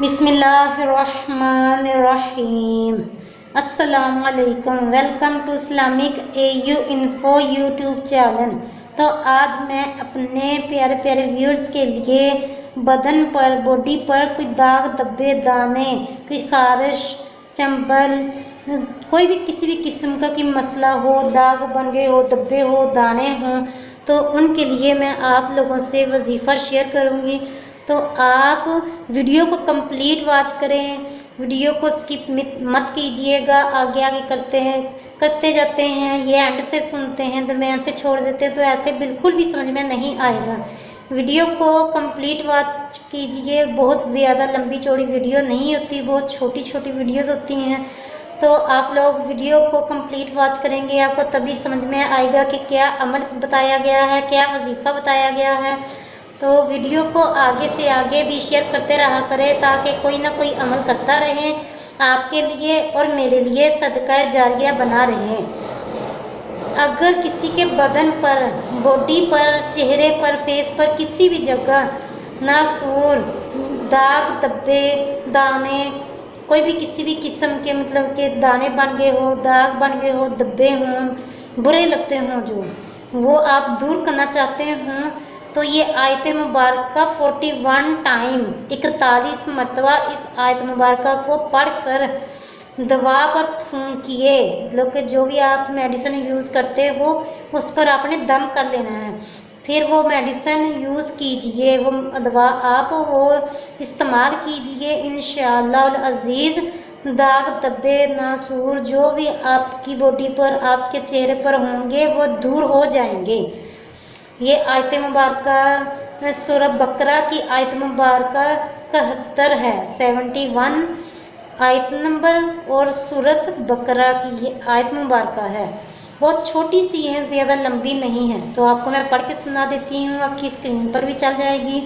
बिस्मिल्लाहिर्रहमानिर्रहीम। अस्सलाम-ओ-अलैकुम। Welcome to Islamic AU info YouTube channel. तो आज मैं अपने प्यारे प्यारे व्यूअर्स के लिए बदन पर, बॉडी पर कोई दाग, धब्बे, दाने, कोई खारिश, चंबल, कोई भी किसी भी किस्म का कोई मसला हो, दाग बन गए हो, धब्बे हो, दाने हों, तो उनके लिए मैं आप लोगों से वजीफ़ा शेयर करूँगी। तो आप वीडियो को कंप्लीट वॉच करें, वीडियो को स्किप मत कीजिएगा। आगे आगे करते जाते हैं, ये एंड से सुनते हैं, दरम्यान से छोड़ देते हैं, तो ऐसे बिल्कुल भी समझ में नहीं आएगा। वीडियो को कंप्लीट वॉच कीजिए। बहुत ज़्यादा लंबी चौड़ी वीडियो नहीं होती, बहुत छोटी छोटी वीडियोज़ होती हैं। तो आप लोग वीडियो को कंप्लीट वॉच करेंगे, आपको तभी समझ में आएगा कि क्या अमल बताया गया है, क्या वजीफ़ा बताया गया है। तो वीडियो को आगे से आगे भी शेयर करते रहा करें, ताकि कोई ना कोई अमल करता रहे, आपके लिए और मेरे लिए सदका जारिया बना रहे। अगर किसी के बदन पर, बॉडी पर, चेहरे पर, फेस पर, किसी भी जगह नासूर, दाग, धब्बे, दाने, कोई भी किसी भी किस्म के मतलब के दाने बन गए हो, दाग बन गए हो, धब्बे हों, बुरे लगते हों, जो वो आप दूर करना चाहते हों, तो ये आयत मुबारक 41 टाइम्स 41 मरतबा इस आयत मुबारक को पढ़कर दवा पर फूंकिए। मतलब कि जो भी आप मेडिसिन यूज़ करते हो उस पर आपने दम कर लेना है, फिर वो मेडिसिन यूज़ कीजिए, वो दवा आप वो इस्तेमाल कीजिए। इंशाअल्लाह अज़ीज़ दाग, धब्बे, नासूर जो भी आपकी बॉडी पर, आपके चेहरे पर होंगे वो दूर हो जाएंगे। ये आयत मुबारक सूरह बकरा की आयत मुबारक 71 है, 71 आयत नंबर, और सूरत बकरा की ये आयत मुबारक है। बहुत छोटी सी है, ज़्यादा लंबी नहीं है। तो आपको मैं पढ़ के सुना देती हूँ, आपकी स्क्रीन पर भी चल जाएगी।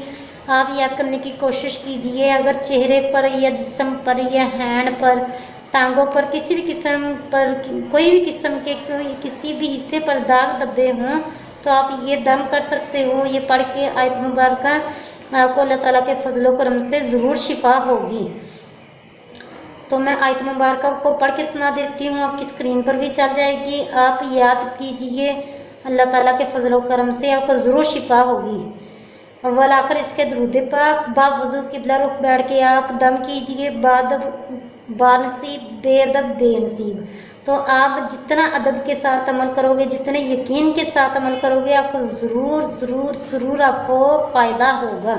आप याद करने की कोशिश कीजिए। अगर चेहरे पर या जिस्म पर या हैंड पर, टांगों पर, किसी भी किस्म पर, कोई भी किस्म के किसी भी हिस्से पर दाग धब्बे हों, तो आप ये दम कर सकते हो। ये पढ़ के आयत मुबारक आपको अल्लाह ताला के फजलो करम से ज़रूर शिफा होगी। तो मैं आयत मुबारक को पढ़ के सुना देती हूँ, आपकी स्क्रीन पर भी चल जाएगी। आप याद कीजिए, अल्लाह ताला के फजलो करम से आपको ज़रूर शिफा होगी। अव्वल आखिर इसके दरूद पाक। बाब वज़ू किबला रुख बैठ के आप दम कीजिए। बादब बानसीब, बेअदब बेनसीब। तो आप जितना अदब के साथ अमल करोगे, जितने यकीन के साथ अमल करोगे, आपको ज़रूर ज़रूर ज़रूर आपको फ़ायदा होगा।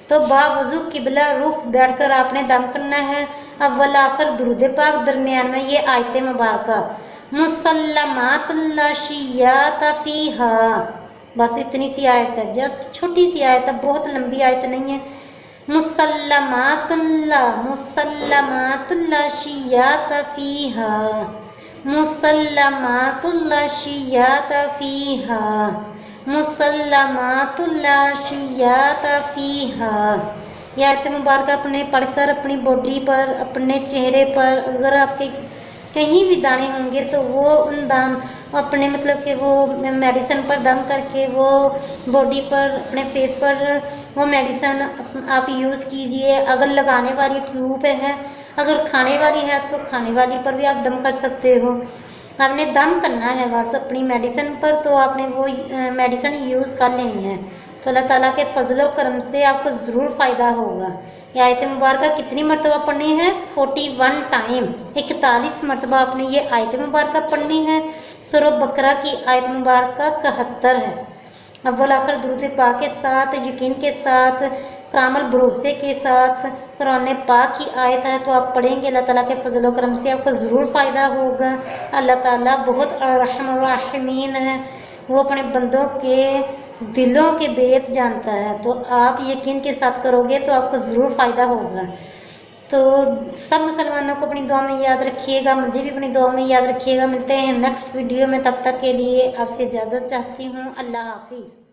तो बावज़ू किबला रुख बैठकर आपने दम करना है। अव्वल आखिर दुरूद पाक, दरमियान में ये आयत मुबारक मुसल्लमातुन ला शिय्यात फ़ीहा। बस इतनी सी आयत है, जस्ट छोटी सी आयत है, बहुत लंबी आयत नहीं है। मुसल्लमातुन ला शिय्यात फ़ीहा, मुसल्लमातुन ला शिय्यात फ़ीहा, मुसल्लमातुन ला शिय्यात फ़ीहा। यह आयत मुबारक अपने पढ़कर अपनी बॉडी पर, अपने चेहरे पर, अगर आपके कहीं भी दाने होंगे तो वो उन अपने मतलब कि वो मेडिसिन पर दम करके वो बॉडी पर, अपने फेस पर वो मेडिसिन आप यूज़ कीजिए। अगर लगाने वाली ट्यूब है, अगर खाने वाली है तो खाने वाली पर भी आप दम कर सकते हो। आपने दम करना है बस अपनी मेडिसिन पर, तो आपने वो मेडिसिन यूज़ कर लेनी है। तो अल्लाह ताला के फजलो करम से आपको ज़रूर फ़ायदा होगा। ये आयत मुबारक कितनी मरतबा पढ़नी है? 41 टाइम 41 मरतबा आपने ये आयत मुबारक पढ़नी है। सूरह बकरा की आयत मुबारक 71 है। अव्वल आखिर दुरूद पाक के साथ, यकीन के साथ, कामल भरोसे के साथ कुरान पाक की आयत है, तो आप पढ़ेंगे। अल्लाह ताला के फजलो करम से आपको ज़रूर फ़ायदा होगा। अल्लाह ताला बहुत रहमान रहीम है, वो अपने बंदों के दिलों के बेत जानता है। तो आप यकीन के साथ करोगे तो आपको ज़रूर फ़ायदा होगा। तो सब मुसलमानों को अपनी दुआ में याद रखिएगा, मुझे भी अपनी दुआ में याद रखिएगा। मिलते हैं नेक्स्ट वीडियो में, तब तक के लिए आपसे इजाज़त चाहती हूँ। अल्लाह हाफिज़।